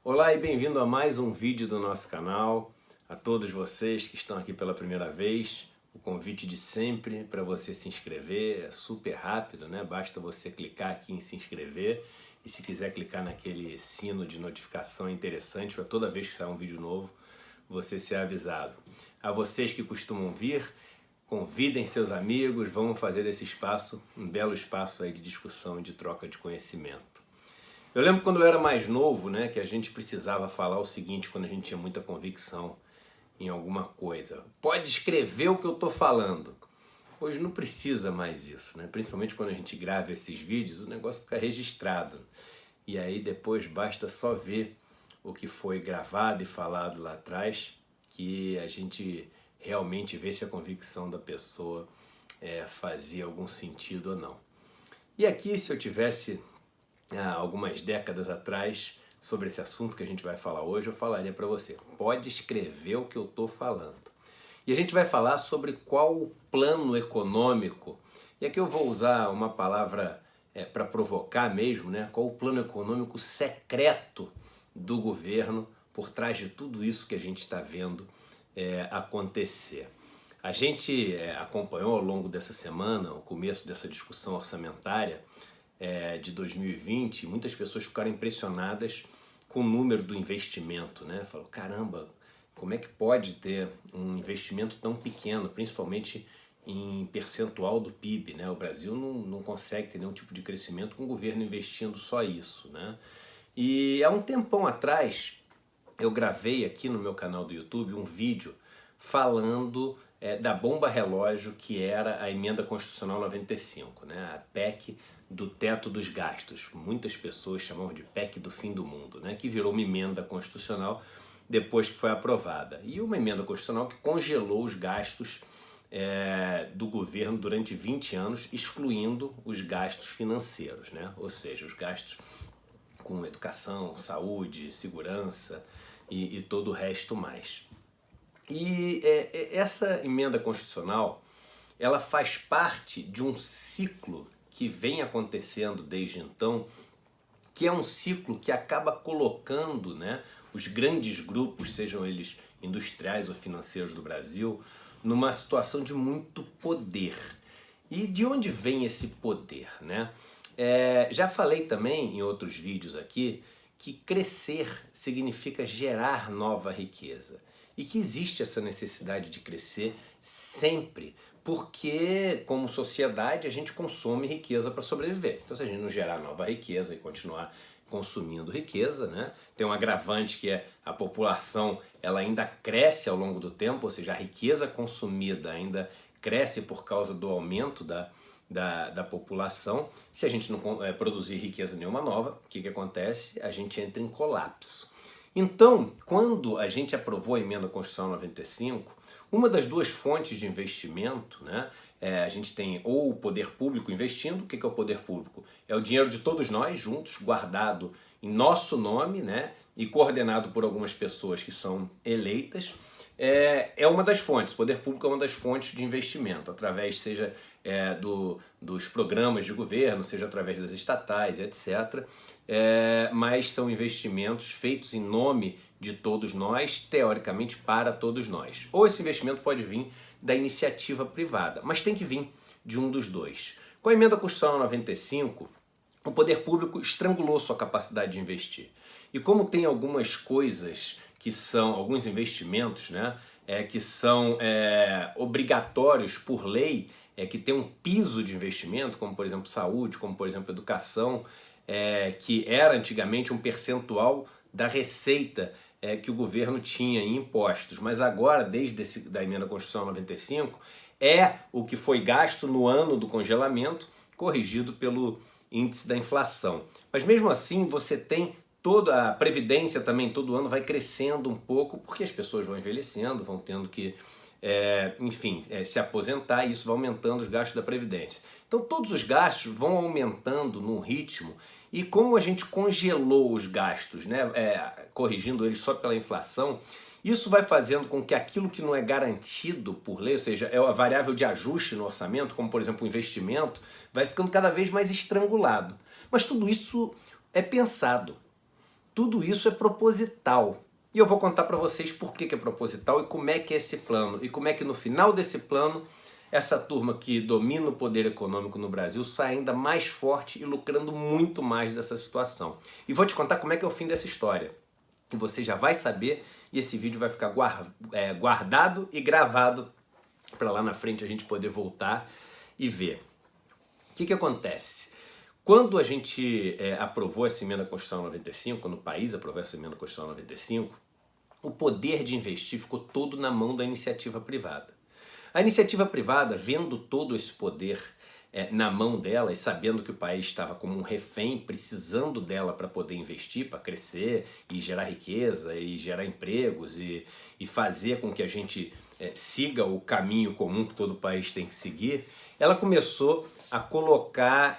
Olá e bem-vindo a mais um vídeo do nosso canal. A todos vocês que estão aqui pela primeira vez, o convite de sempre para você se inscrever é super rápido, né? Basta você clicar aqui em se inscrever e se quiser clicar naquele sino de notificação interessante para toda vez que sair um vídeo novo, você ser avisado. A vocês que costumam vir, convidem seus amigos, vamos fazer desse espaço um belo espaço aí de discussão e de troca de conhecimento. Eu lembro quando eu era mais novo, né, que a gente precisava falar o seguinte quando a gente tinha muita convicção em alguma coisa. Pode escrever o que eu estou falando. Hoje não precisa mais isso, né? Principalmente quando a gente grava esses vídeos, o negócio fica registrado. E aí depois basta só ver o que foi gravado e falado lá atrás, que a gente realmente vê se a convicção da pessoa fazia algum sentido ou não. E aqui, se eu tivesse algumas décadas atrás, sobre esse assunto que a gente vai falar hoje, eu falaria para você, pode escrever o que eu estou falando. E a gente vai falar sobre qual o plano econômico, e aqui eu vou usar uma palavra para provocar mesmo, né? Qual o plano econômico secreto do governo por trás de tudo isso que a gente está vendo acontecer. A gente acompanhou ao longo dessa semana, o começo dessa discussão orçamentária, de 2020, muitas pessoas ficaram impressionadas com o número do investimento, né? Falaram, caramba, como é que pode ter um investimento tão pequeno, principalmente em percentual do PIB, né? O Brasil não consegue ter nenhum tipo de crescimento com o governo investindo só isso, né? E há um tempão atrás, eu gravei aqui no meu canal do YouTube um vídeo falando da bomba relógio que era a Emenda Constitucional 95, né? A PEC do teto dos gastos. Muitas pessoas chamam de PEC do fim do mundo, né? Que virou uma emenda constitucional depois que foi aprovada. E uma emenda constitucional que congelou os gastos do governo durante 20 anos, excluindo os gastos financeiros, né? Ou seja, os gastos com educação, saúde, segurança e todo o resto mais. E essa emenda constitucional, ela faz parte de um ciclo que vem acontecendo desde então, que é um ciclo que acaba colocando, né, os grandes grupos, sejam eles industriais ou financeiros do Brasil, numa situação de muito poder. E de onde vem esse poder, né? Já falei também em outros vídeos aqui que crescer significa gerar nova riqueza e que existe essa necessidade de crescer sempre, porque como sociedade a gente consome riqueza para sobreviver. Então se a gente não gerar nova riqueza e continuar consumindo riqueza, né? Tem um agravante que é a população, ela ainda cresce ao longo do tempo, ou seja, a riqueza consumida ainda cresce por causa do aumento da população. Se a gente não produzir riqueza nenhuma nova, o que acontece? A gente entra em colapso. Então, quando a gente aprovou a Emenda Constitucional 95, uma das duas fontes de investimento, né, a gente tem ou o poder público investindo. O que é o poder público? É o dinheiro de todos nós juntos, guardado em nosso nome, né, e coordenado por algumas pessoas que são eleitas. É uma das fontes, o poder público é uma das fontes de investimento, através, seja dos programas de governo, seja através das estatais, etc. Mas são investimentos feitos em nome de todos nós, teoricamente para todos nós. Ou esse investimento pode vir da iniciativa privada, mas tem que vir de um dos dois. Com a Emenda Constitucional 95, o poder público estrangulou sua capacidade de investir. E como tem algumas coisas que são, alguns investimentos, né, que são obrigatórios por lei, que tem um piso de investimento, como por exemplo saúde, como por exemplo educação, que era antigamente um percentual da receita que o governo tinha em impostos, mas agora, desde da Emenda Constitucional 95, é o que foi gasto no ano do congelamento, corrigido pelo índice da inflação. Mas mesmo assim você tem toda a previdência também, todo ano vai crescendo um pouco, porque as pessoas vão envelhecendo, vão tendo que, se aposentar, e isso vai aumentando os gastos da previdência. Então todos os gastos vão aumentando num ritmo, e como a gente congelou os gastos, né, corrigindo eles só pela inflação, isso vai fazendo com que aquilo que não é garantido por lei, ou seja, é a variável de ajuste no orçamento, como por exemplo o investimento, vai ficando cada vez mais estrangulado. Mas tudo isso é pensado. tudo isso é proposital. E eu vou contar para vocês por que é proposital e como é que é esse plano. E como é que no final desse plano, essa turma que domina o poder econômico no Brasil sai ainda mais forte e lucrando muito mais dessa situação. E vou te contar como é que é o fim dessa história. E você já vai saber, e esse vídeo vai ficar guardado e gravado para lá na frente a gente poder voltar e ver. O que acontece? Quando a gente aprovou essa emenda à Constituição 95, quando o país aprovou essa emenda à Constituição 95, o poder de investir ficou todo na mão da iniciativa privada. A iniciativa privada, vendo todo esse poder na mão dela e sabendo que o país estava como um refém, precisando dela para poder investir, para crescer e gerar riqueza e gerar empregos e fazer com que a gente siga o caminho comum que todo país tem que seguir, ela começou a colocar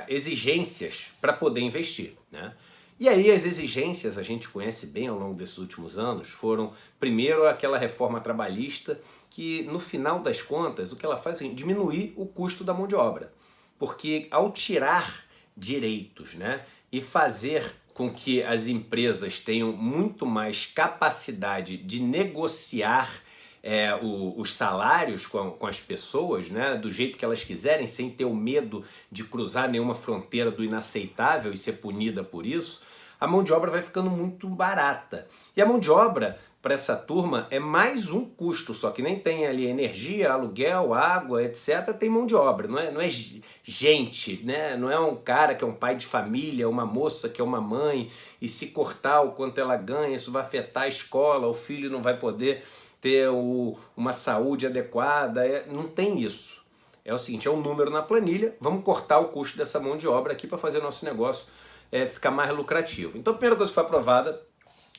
exigências para poder investir, né? E aí as exigências, a gente conhece bem ao longo desses últimos anos, foram primeiro aquela reforma trabalhista que no final das contas o que ela faz é diminuir o custo da mão de obra. Porque ao tirar direitos, né, e fazer com que as empresas tenham muito mais capacidade de negociar os salários com as pessoas, né, do jeito que elas quiserem, sem ter o medo de cruzar nenhuma fronteira do inaceitável e ser punida por isso, a mão de obra vai ficando muito barata. E a mão de obra, para essa turma, é mais um custo, só que nem tem ali energia, aluguel, água, etc. Tem mão de obra, não é gente, né? Não é um cara que é um pai de família, uma moça que é uma mãe, e se cortar o quanto ela ganha, isso vai afetar a escola, o filho não vai poder ter uma saúde adequada, não tem isso. É o seguinte, é um número na planilha, vamos cortar o custo dessa mão de obra aqui para fazer nosso negócio ficar mais lucrativo. Então a primeira coisa que foi aprovada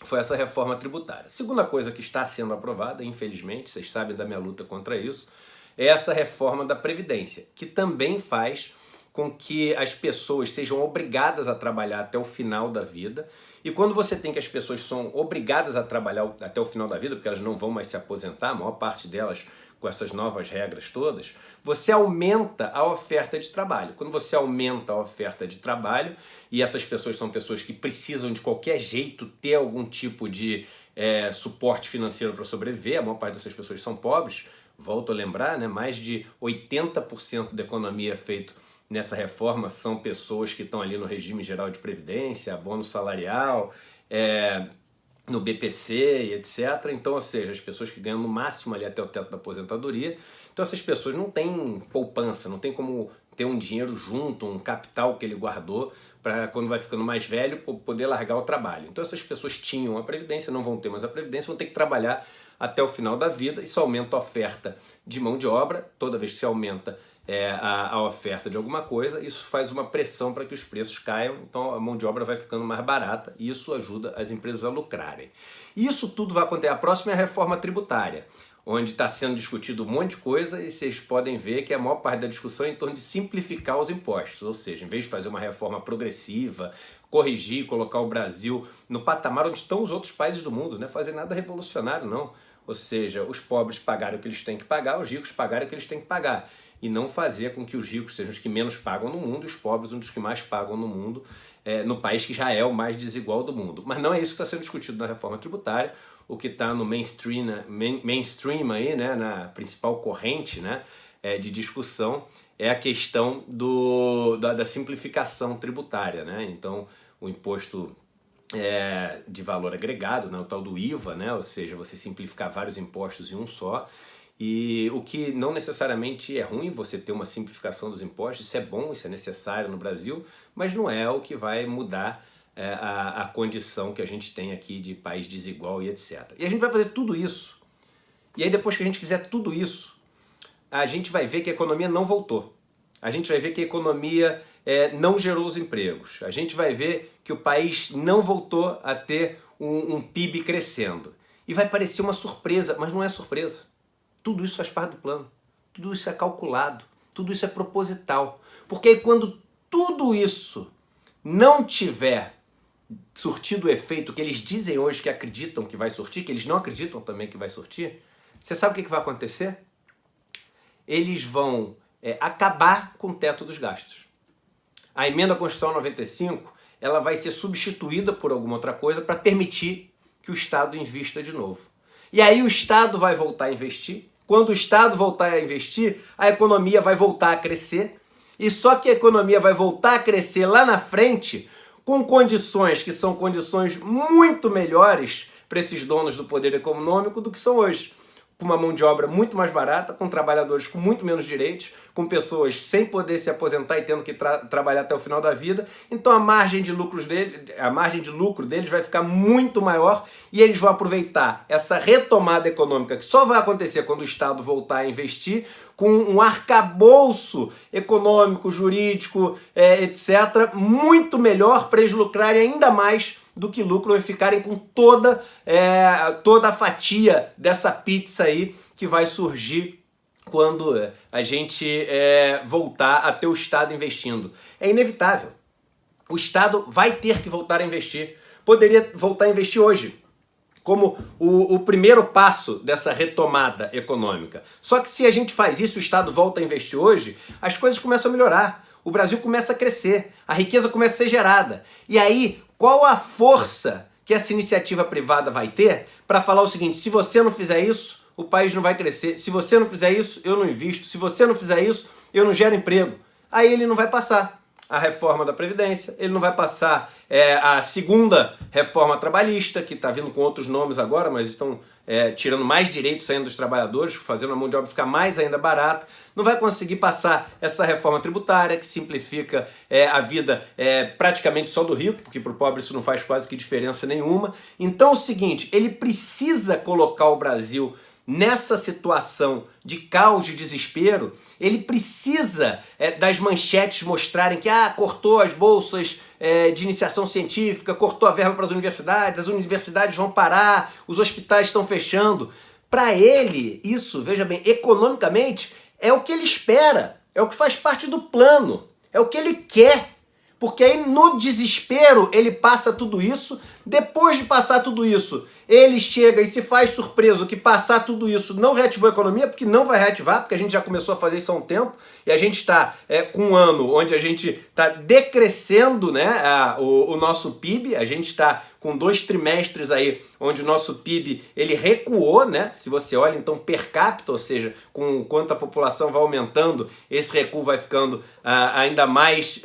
foi essa reforma tributária. Segunda coisa que está sendo aprovada, infelizmente, vocês sabem da minha luta contra isso, é essa reforma da Previdência, que também faz com que as pessoas sejam obrigadas a trabalhar até o final da vida. E quando você tem que as pessoas são obrigadas a trabalhar até o final da vida, porque elas não vão mais se aposentar, a maior parte delas com essas novas regras todas, você aumenta a oferta de trabalho. Quando você aumenta a oferta de trabalho, e essas pessoas são pessoas que precisam de qualquer jeito ter algum tipo de suporte financeiro para sobreviver, a maior parte dessas pessoas são pobres, volto a lembrar, né, mais de 80% da economia é feito nessa reforma são pessoas que estão ali no regime geral de previdência, abono salarial, no BPC e etc. Então, ou seja, as pessoas que ganham no máximo ali até o teto da aposentadoria. Então essas pessoas não têm poupança, não tem como ter um dinheiro junto, um capital que ele guardou para quando vai ficando mais velho poder largar o trabalho. Então essas pessoas tinham a previdência, não vão ter mais a previdência, vão ter que trabalhar até o final da vida. Isso aumenta a oferta de mão de obra. Toda vez que se aumenta a oferta de alguma coisa, isso faz uma pressão para que os preços caiam, então a mão de obra vai ficando mais barata e isso ajuda as empresas a lucrarem. Isso tudo vai acontecer. A próxima é a reforma tributária, onde está sendo discutido um monte de coisa e vocês podem ver que a maior parte da discussão é em torno de simplificar os impostos, ou seja, em vez de fazer uma reforma progressiva, corrigir, colocar o Brasil no patamar onde estão os outros países do mundo, não é fazer nada revolucionário não, ou seja, os pobres pagarem o que eles têm que pagar, os ricos pagarem o que eles têm que pagar, e não fazer com que os ricos sejam os que menos pagam no mundo e os pobres um dos que mais pagam no mundo, no país que já é o mais desigual do mundo. Mas não é isso que está sendo discutido na reforma tributária. O que está no mainstream aí, né, na principal corrente, né, de discussão é a questão da simplificação tributária, né? Então, o imposto de valor agregado, né, o tal do IVA, né, ou seja, você simplificar vários impostos em um só. E o que não necessariamente é ruim você ter uma simplificação dos impostos, isso é bom, isso é necessário no Brasil, mas não é o que vai mudar a condição que a gente tem aqui de país desigual e etc. E a gente vai fazer tudo isso, e aí depois que a gente fizer tudo isso, a gente vai ver que a economia não voltou. A gente vai ver que a economia não gerou os empregos. A gente vai ver que o país não voltou a ter um PIB crescendo. E vai parecer uma surpresa, mas não é surpresa. Tudo isso faz parte do plano, tudo isso é calculado, tudo isso é proposital. Porque aí quando tudo isso não tiver surtido o efeito que eles dizem hoje que acreditam que vai surtir, que eles não acreditam também que vai surtir, você sabe o que vai acontecer? Eles vão acabar com o teto dos gastos. A emenda à Constituição 95, ela vai ser substituída por alguma outra coisa para permitir que o Estado invista de novo. E aí o Estado vai voltar a investir. Quando o Estado voltar a investir, a economia vai voltar a crescer. E só que a economia vai voltar a crescer lá na frente com condições que são condições muito melhores para esses donos do poder econômico do que são hoje. Com uma mão de obra muito mais barata, com trabalhadores com muito menos direitos, com pessoas sem poder se aposentar e tendo que trabalhar até o final da vida. Então a margem de lucro deles vai ficar muito maior e eles vão aproveitar essa retomada econômica que só vai acontecer quando o Estado voltar a investir, com um arcabouço econômico, jurídico, etc., muito melhor para eles lucrarem ainda mais do que lucram e ficarem com toda a fatia dessa pizza aí que vai surgir quando a gente voltar a ter o Estado investindo. É inevitável. O Estado vai ter que voltar a investir. Poderia voltar a investir hoje, como o primeiro passo dessa retomada econômica. Só que se a gente faz isso, o Estado volta a investir hoje, as coisas começam a melhorar. O Brasil começa a crescer, a riqueza começa a ser gerada. E aí, qual a força que essa iniciativa privada vai ter para falar o seguinte: se você não fizer isso, o país não vai crescer. Se você não fizer isso, eu não invisto. Se você não fizer isso, eu não gero emprego. Aí ele não vai passar a reforma da Previdência, ele não vai passar a segunda reforma trabalhista, que está vindo com outros nomes agora, mas estão tirando mais direitos ainda dos trabalhadores, fazendo a mão de obra ficar mais ainda barata. Não vai conseguir passar essa reforma tributária, que simplifica a vida praticamente só do rico, porque para o pobre isso não faz quase que diferença nenhuma. Então é o seguinte, ele precisa colocar o Brasil nessa situação de caos, de desespero. Ele precisa das manchetes mostrarem que cortou as bolsas de iniciação científica, cortou a verba para as universidades vão parar, os hospitais estão fechando. Para ele, isso, veja bem, economicamente, é o que ele espera, é o que faz parte do plano, é o que ele quer. Porque aí no desespero ele passa tudo isso, depois de passar tudo isso, ele chega e se faz surpreso que passar tudo isso não reativou a economia, porque não vai reativar, porque a gente já começou a fazer isso há um tempo, e a gente está com um ano onde a gente está decrescendo, né, o nosso PIB, a gente está com 2 trimestres aí onde o nosso PIB ele recuou, né? Se você olha então per capita, ou seja, com quanto a população vai aumentando, esse recuo vai ficando ainda mais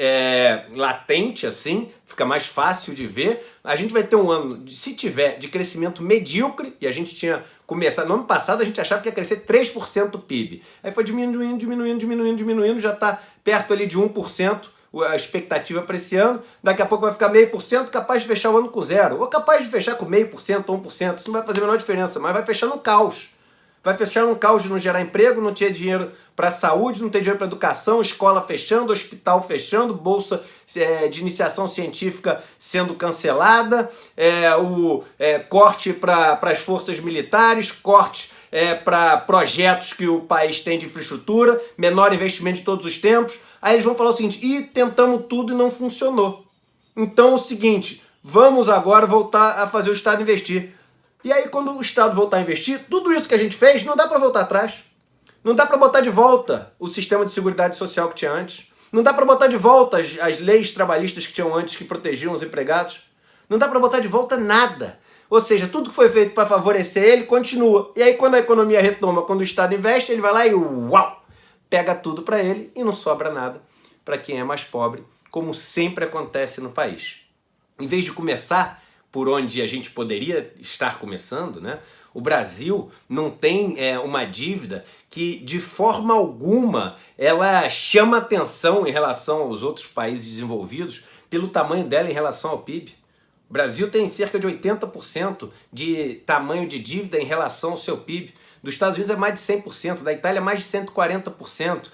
latente, assim, fica mais fácil de ver. A gente vai ter um ano, se tiver, de crescimento medíocre, e a gente tinha começado, no ano passado a gente achava que ia crescer 3% do PIB. Aí foi diminuindo, já está perto ali de 1%. A expectativa para esse ano, daqui a pouco vai ficar 0,5%, capaz de fechar o ano com 0%, ou capaz de fechar com 0,5% ou 1%, isso não vai fazer a menor diferença, mas vai fechar no caos. Vai fechar num caos de não gerar emprego, não ter dinheiro para saúde, não ter dinheiro para educação, escola fechando, hospital fechando, bolsa de iniciação científica sendo cancelada, corte para as forças militares, corte para projetos que o país tem de infraestrutura, menor investimento de todos os tempos. Aí eles vão falar o seguinte: tentamos tudo e não funcionou. Então é o seguinte, vamos agora voltar a fazer o Estado investir. E aí quando o Estado voltar a investir, tudo isso que a gente fez não dá para voltar atrás. Não dá para botar de volta o sistema de seguridade social que tinha antes. Não dá para botar de volta as leis trabalhistas que tinham antes, que protegiam os empregados. Não dá para botar de volta nada. Ou seja, tudo que foi feito para favorecer ele continua. E aí quando a economia retoma, quando o Estado investe, ele vai lá e uau! Pega tudo para ele e não sobra nada para quem é mais pobre, como sempre acontece no país. Em vez de começar por onde a gente poderia estar começando, né? O Brasil não tem uma dívida que, de forma alguma, ela chama atenção em relação aos outros países desenvolvidos pelo tamanho dela em relação ao PIB. O Brasil tem cerca de 80% de tamanho de dívida em relação ao seu PIB. Dos Estados Unidos é mais de 100%, da Itália é mais de 140%,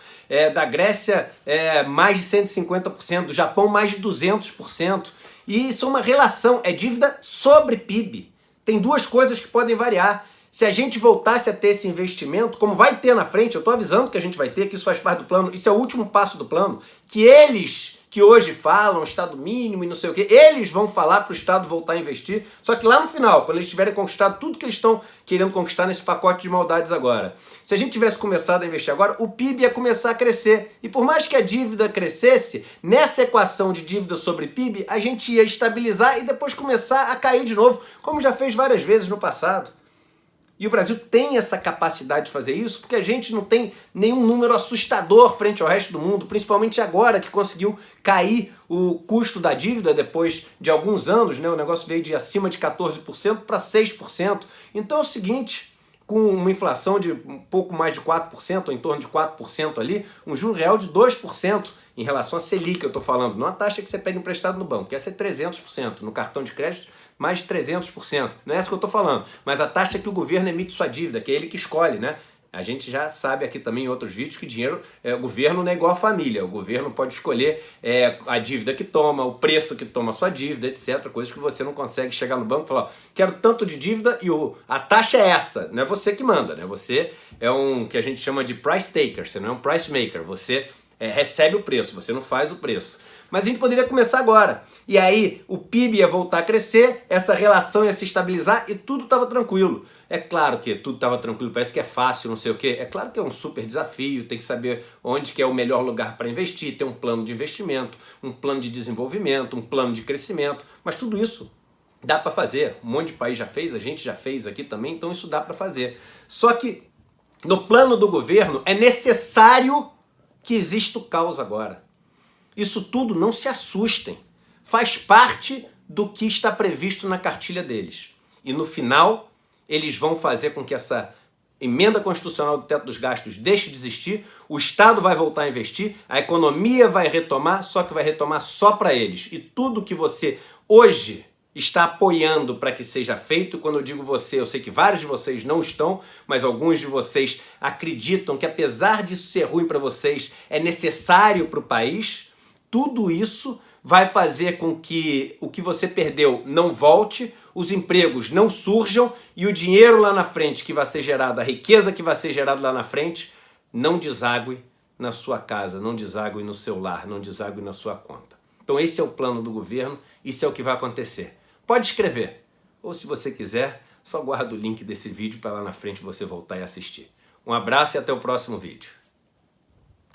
da Grécia é mais de 150%, do Japão mais de 200%. E isso é uma relação, é dívida sobre PIB. Tem duas coisas que podem variar. Se a gente voltasse a ter esse investimento, como vai ter na frente, eu estou avisando que a gente vai ter, que isso faz parte do plano, isso é o último passo do plano, que eles que hoje falam Estado mínimo e não sei o quê, eles vão falar para o Estado voltar a investir, só que lá no final, quando eles tiverem conquistado tudo que eles estão querendo conquistar nesse pacote de maldades agora, se a gente tivesse começado a investir agora, o PIB ia começar a crescer. E por mais que a dívida crescesse, nessa equação de dívida sobre PIB, a gente ia estabilizar e depois começar a cair de novo, como já fez várias vezes no passado. E o Brasil tem essa capacidade de fazer isso porque a gente não tem nenhum número assustador frente ao resto do mundo, principalmente agora que conseguiu cair o custo da dívida depois de alguns anos, né? O negócio veio de acima de 14% para 6%. Então é o seguinte, com uma inflação de um pouco mais de 4%, ou em torno de 4% ali, um juro real de 2% em relação à Selic, eu estou falando, não a taxa que você pega emprestado no banco, que essa é 300%, no cartão de crédito mais de 300%, não é essa que eu estou falando, mas a taxa que o governo emite sua dívida, que é ele que escolhe, né? A gente já sabe aqui também em outros vídeos que o governo não é igual a família, o governo pode escolher a dívida que toma, o preço que toma a sua dívida, etc, coisas que você não consegue chegar no banco e falar, ó, quero tanto de dívida e a taxa é essa, não é você que manda, né? Você é um que a gente chama de price taker, você não é um price maker, você recebe o preço, você não faz o preço. Mas a gente poderia começar agora. E aí o PIB ia voltar a crescer, essa relação ia se estabilizar e tudo estava tranquilo. É claro que tudo estava tranquilo, parece que é fácil, não sei o quê. É claro que é um super desafio, tem que saber onde que é o melhor lugar para investir, ter um plano de investimento, um plano de desenvolvimento, um plano de crescimento. Mas tudo isso dá para fazer. Um monte de país já fez, a gente já fez aqui também, então isso dá para fazer. Só que no plano do governo é necessário que exista o caos agora. Isso tudo, não se assustem, faz parte do que está previsto na cartilha deles. E no final, eles vão fazer com que essa emenda constitucional do teto dos gastos deixe de existir, o Estado vai voltar a investir, a economia vai retomar, só que vai retomar só para eles. E tudo que você hoje está apoiando para que seja feito, quando eu digo você, eu sei que vários de vocês não estão, mas alguns de vocês acreditam que apesar disso ser ruim para vocês, é necessário para o país. Tudo isso vai fazer com que o que você perdeu não volte, os empregos não surjam e o dinheiro lá na frente que vai ser gerado, a riqueza que vai ser gerada lá na frente, não desague na sua casa, não desague no seu lar, não desague na sua conta. Então esse é o plano do governo, isso é o que vai acontecer. Pode escrever, ou se você quiser, só guarda o link desse vídeo para lá na frente você voltar e assistir. Um abraço e até o próximo vídeo.